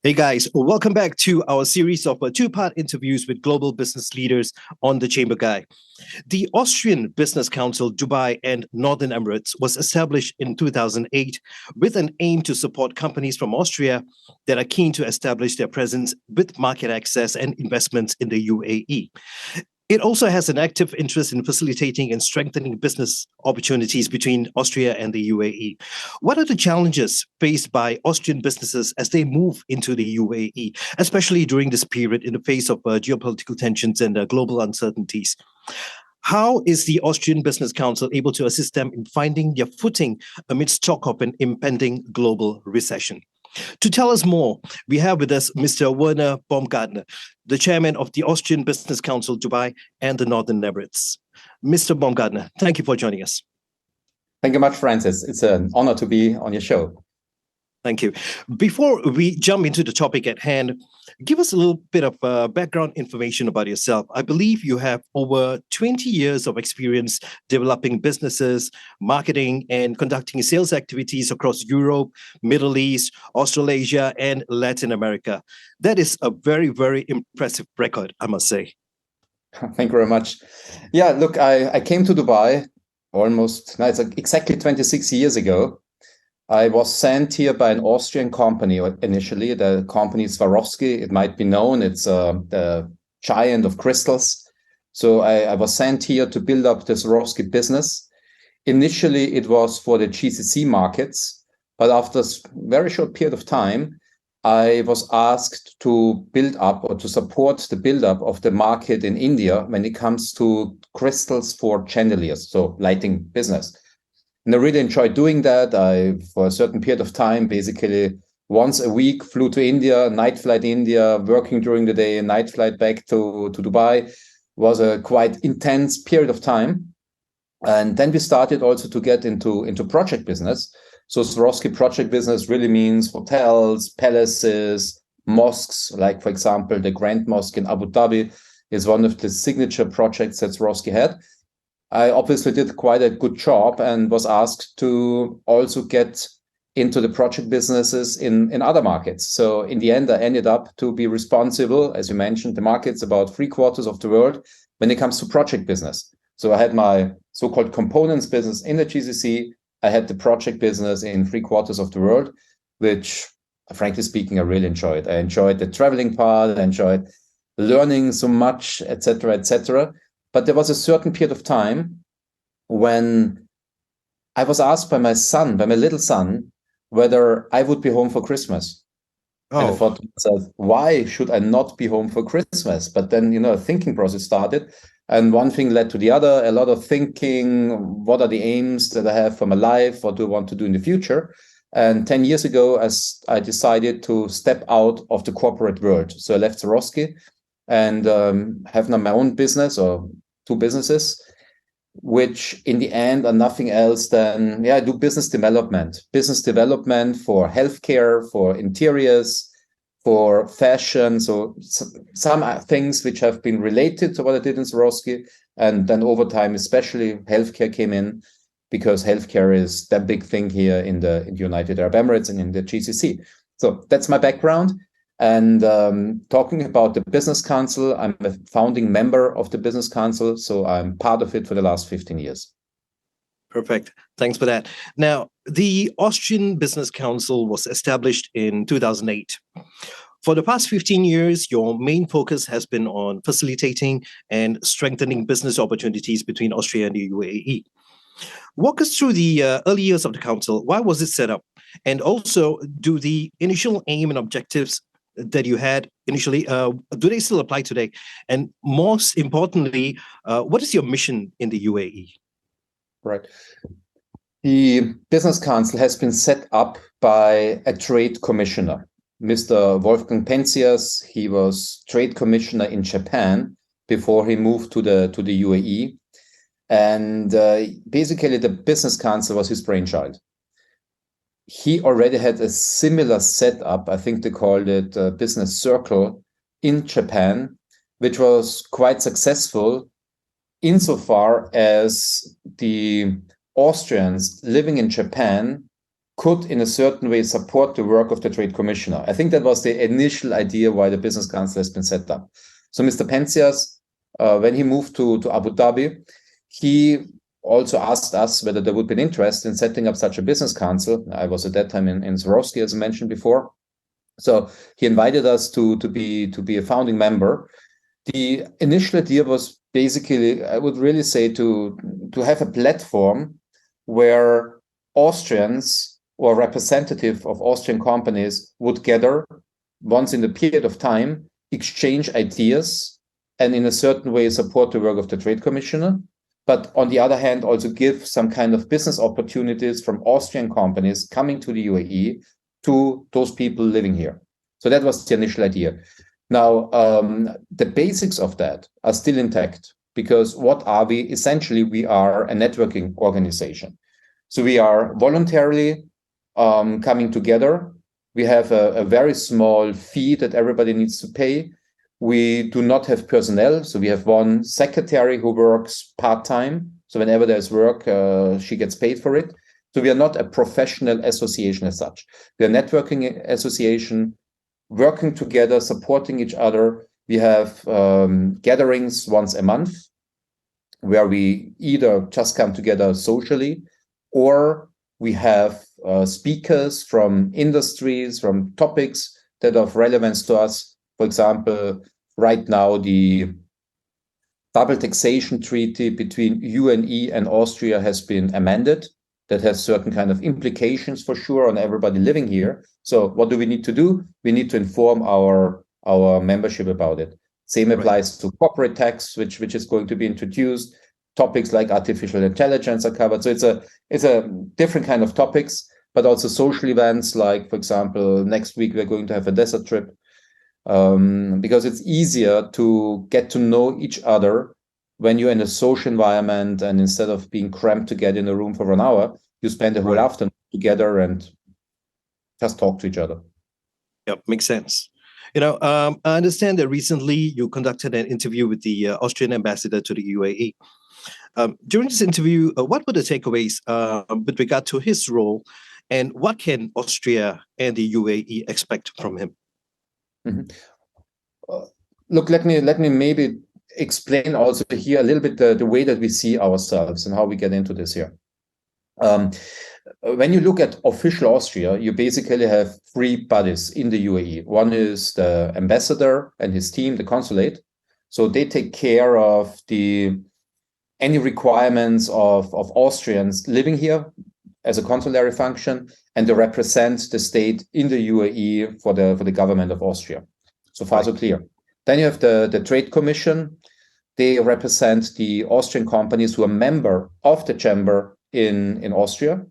Hey guys, welcome back to our series of two-part interviews with global business leaders on the Chamber Guy. The Austrian Business Council Dubai and Northern Emirates was established in 2008 with an aim to support companies from Austria that are keen to establish their presence with market access and investments in the UAE. It also has an active interest in facilitating and strengthening business opportunities between Austria and the UAE. What are the challenges faced by Austrian businesses as they move into the UAE, especially during this period in the face of geopolitical tensions and global uncertainties? How is the Austrian Business Council able to assist them in finding their footing amidst talk of an impending global recession? To tell us more, we have with us Mr. Werner Baumgartner, the chairman of the Austrian Business Council Dubai and the Northern Emirates. Mr. Baumgartner, thank you for joining us. Thank you much, Francis. It's an honor to be on your show. Thank you. Before we jump into the topic at hand, give us a little bit of background information about yourself. I believe you have over 20 years of experience developing businesses, marketing, and conducting sales activities across Europe, Middle East, Australasia, and Latin America. That is a very, very impressive record, I must say. Thank you very much. Yeah, look, I came to Dubai it's exactly 26 years ago. I was sent here by an Austrian company initially. The company is Swarovski. It might be known. It's the giant of crystals. So I was sent here to build up the Swarovski business. Initially, it was for the GCC markets, but after a very short period of time, I was asked to build up or to support the build-up of the market in India when it comes to crystals for chandeliers, so lighting business. And I really enjoyed doing that. For a certain period of time, basically once a week, flew to India, night flight India, working during the day, night flight back to Dubai. Was a quite intense period of time. And then we started also to get into project business. So Swarovski project business really means hotels, palaces, mosques, like, for example, the Grand Mosque in Abu Dhabi is one of the signature projects that Swarovski had. I obviously did quite a good job and was asked to also get into the project businesses in other markets. So in the end, I ended up to be responsible, as you mentioned, the market's about 3/4 of the world when it comes to project business. So I had my so-called components business in the GCC. I had the project business in 3/4 of the world, which, frankly speaking, I really enjoyed. I enjoyed the traveling part. I enjoyed learning so much, etc., etc. But there was a certain period of time when I was asked by my little son, whether I would be home for Christmas. And I thought to myself, why should I not be home for Christmas? But then, a thinking process started. And one thing led to the other, a lot of thinking. What are the aims that I have for my life? What do I want to do in the future? And 10 years ago, as I decided to step out of the corporate world. So I left Swarovski and have now my own business or two businesses, which in the end are nothing else than, I do business development for healthcare, for interiors, for fashion. So some things which have been related to what I did in Swarovski. And then over time, especially healthcare came in, because healthcare is the big thing here in the United Arab Emirates and in the GCC. So that's my background. And talking about the Business Council, I'm a founding member of the Business Council, so I'm part of it for the last 15 years. Perfect. Thanks for that. Now, the Austrian Business Council was established in 2008. For the past 15 years, your main focus has been on facilitating and strengthening business opportunities between Austria and the UAE. Walk us through the early years of the council. Why was it set up? And also, do the initial aim and objectives that you had initially, do they still apply today? And most importantly, what is your mission in the UAE? Right. The Business Council has been set up by a trade commissioner, Mr. Wolfgang Penzias. He was trade commissioner in Japan before he moved to the UAE. And basically, the Business Council was his brainchild. He already had a similar setup, I think they called it a business circle, in Japan, which was quite successful insofar as the Austrians living in Japan could in a certain way support the work of the trade commissioner. I think that was the initial idea why the business council has been set up. So Mr. Penzias, when he moved to Abu Dhabi, he also asked us whether there would be an interest in setting up such a business council. I was at that time in Swarovski, as I mentioned before. So he invited us to be a founding member. The initial idea was basically, I would really say, to have a platform where Austrians or representative of Austrian companies would gather once in a period of time, exchange ideas, and in a certain way support the work of the trade commissioner. But on the other hand, also give some kind of business opportunities from Austrian companies coming to the UAE to those people living here. So that was the initial idea. Now, the basics of that are still intact, because what are we? Essentially, we are a networking organization. So we are voluntarily coming together. We have a very small fee that everybody needs to pay. We do not have personnel. So we have one secretary who works part-time. So whenever there's work, she gets paid for it. So we are not a professional association as such. We are a networking association, working together, supporting each other. We have gatherings once a month where we either just come together socially, or we have speakers from industries, from topics that are of relevance to us. For example, right now, the double taxation treaty between UAE and Austria has been amended. That has certain kind of implications for sure on everybody living here. So what do we need to do? We need to inform our membership about it. Same applies to corporate tax, which is going to be introduced. Topics like artificial intelligence are covered. So it's a different kind of topics, but also social events like, for example, next week we're going to have a desert trip, because it's easier to get to know each other when you're in a social environment, and instead of being cramped together in a room for 1 hour, you spend the whole afternoon together and just talk to each other. Yep, makes sense. I understand that recently you conducted an interview with the Austrian ambassador to the UAE. During this interview, what were the takeaways with regard to his role, and what can Austria and the UAE expect from him? Mm-hmm. Look, let me maybe explain also here a little bit the way that we see ourselves and how we get into this here. When you look at official Austria, you basically have three bodies in the UAE. One is the ambassador and his team, the consulate. So they take care of any requirements of Austrians living here as a consulary function, and they represent the state in the UAE for the government of Austria. So far, so clear. Then you have the Trade Commission. They represent the Austrian companies who are member of the chamber in Austria,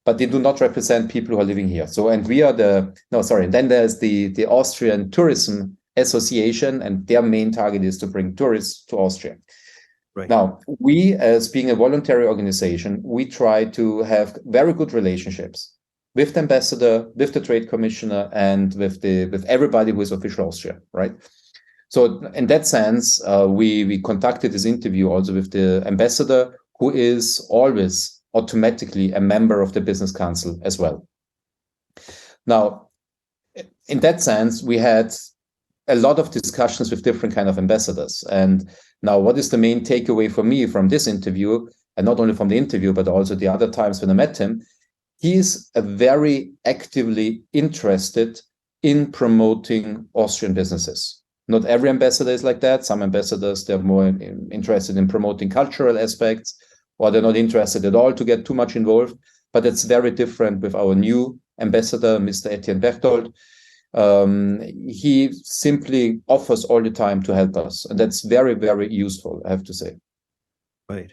but they do not represent people who are living here. So, and we are then there's the Austrian Tourism Association, and their main target is to bring tourists to Austria. Right. Now, we, as being a voluntary organization, we try to have very good relationships with the ambassador, with the trade commissioner, and with everybody who is official Austria, right? So in that sense, we conducted this interview also with the ambassador, who is always automatically a member of the business council as well. Now, in that sense, we had a lot of discussions with different kind of ambassadors. And now, what is the main takeaway for me from this interview, and not only from the interview, but also the other times when I met him? He's very actively interested in promoting Austrian businesses. Not every ambassador is like that. Some ambassadors, they're more interested in promoting cultural aspects, or they're not interested at all to get too much involved. But it's very different with our new ambassador, Mr. Etienne Berthold. He simply offers all the time to help us. And that's very, very useful, I have to say. Right.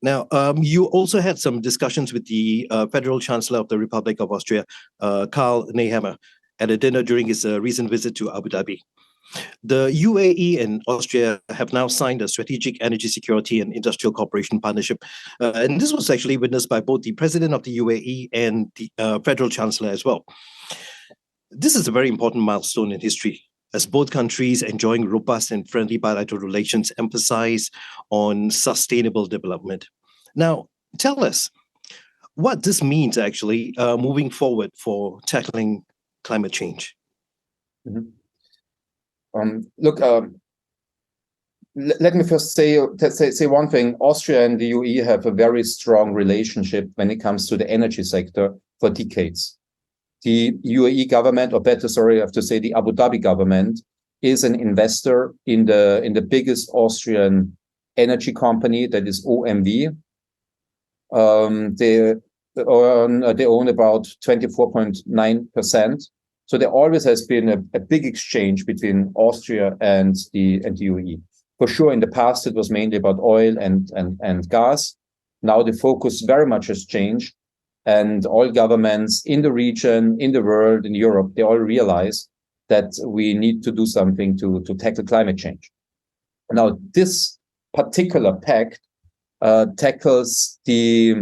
Now, you also had some discussions with the Federal Chancellor of the Republic of Austria, Karl Nehammer, at a dinner during his recent visit to Abu Dhabi. The UAE and Austria have now signed a strategic energy security and industrial cooperation partnership. And this was actually witnessed by both the President of the UAE and the Federal Chancellor as well. This is a very important milestone in history, as both countries enjoying robust and friendly bilateral relations emphasize on sustainable development. Now, tell us, what this means actually moving forward for tackling climate change. Mm-hmm. Look, let me first say one thing. Austria and the UAE have a very strong relationship when it comes to the energy sector for decades. The UAE government, or better, sorry, I have to say the Abu Dhabi government, is an investor in the biggest Austrian energy company, that is OMV. They own about 24.9%. So there always has been a big exchange between Austria and the UAE. For sure, in the past, it was mainly about oil and gas. Now the focus very much has changed. And all governments in the region, in the world, in Europe, they all realize that we need to do something to tackle climate change. Now, this particular pact tackles the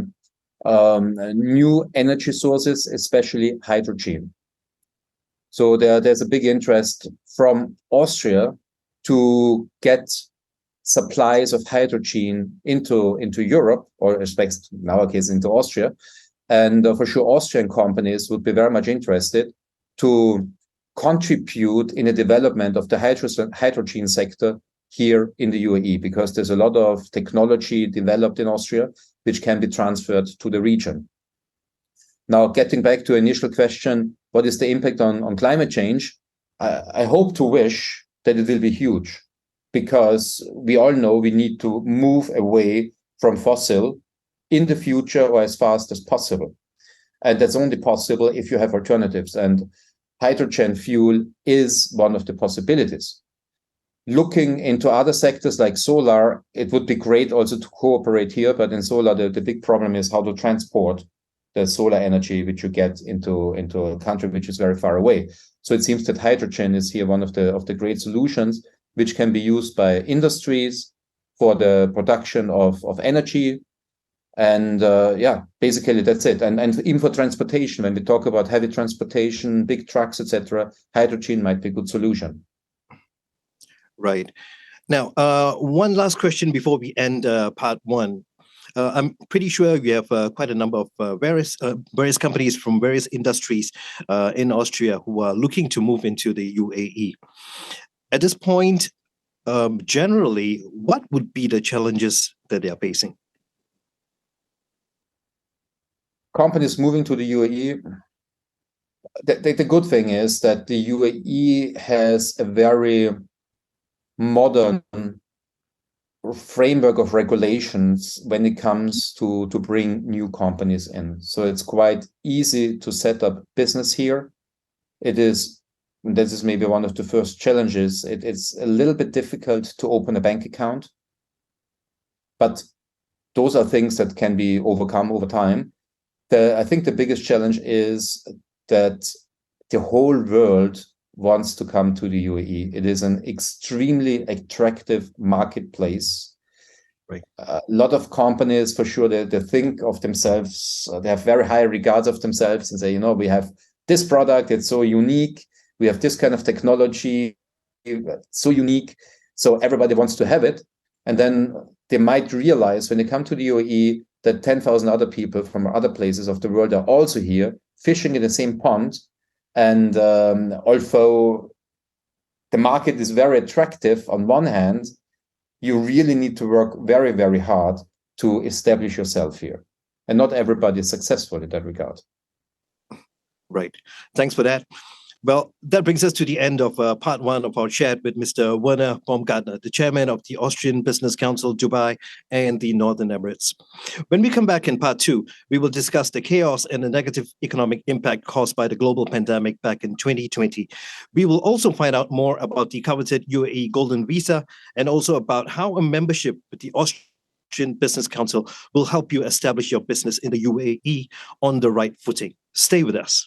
new energy sources, especially hydrogen. So there's a big interest from Austria to get supplies of hydrogen into Europe, or in our case, into Austria. And for sure, Austrian companies would be very much interested to contribute in the development of the hydrogen sector here in the UAE, because there's a lot of technology developed in Austria, which can be transferred to the region. Now, getting back to initial question, what is the impact on climate change? I hope to wish that it will be huge, because we all know we need to move away from fossil in the future, or as fast as possible. And that's only possible if you have alternatives. And hydrogen fuel is one of the possibilities. Looking into other sectors like solar, it would be great also to cooperate here. But in solar, the big problem is how to transport the solar energy which you get into a country which is very far away. So it seems that hydrogen is here one of the great solutions, which can be used by industries for the production of energy. And basically that's it. And even for transportation, when we talk about heavy transportation, big trucks, etc., hydrogen might be a good solution. Right. Now, one last question before we end part one. I'm pretty sure you have quite a number of various companies from various industries in Austria who are looking to move into the UAE. At this point, generally, what would be the challenges that they are facing? Companies moving to the UAE, the good thing is that the UAE has a very modern framework of regulations when it comes to bring new companies in. So it's quite easy to set up business here. This is maybe one of the first challenges. It's a little bit difficult to open a bank account, but those are things that can be overcome over time. I think the biggest challenge is that the whole world wants to come to the UAE. It is an extremely attractive marketplace. Right. A lot of companies, for sure, they think of themselves, they have very high regards of themselves and say, we have this product, it's so unique. We have this kind of technology, so unique. So everybody wants to have it. And then they might realize when they come to the UAE that 10,000 other people from other places of the world are also here fishing in the same pond. And although the market is very attractive on one hand, you really need to work very, very hard to establish yourself here. And not everybody is successful in that regard. Right. Thanks for that. Well, that brings us to the end of part one of our chat with Mr. Werner Baumgartner, the chairman of the Austrian Business Council, Dubai, and the Northern Emirates. When we come back in part two, we will discuss the chaos and the negative economic impact caused by the global pandemic back in 2020. We will also find out more about the coveted UAE Golden Visa and also about how a membership with the Austrian Business Council will help you establish your business in the UAE on the right footing. Stay with us.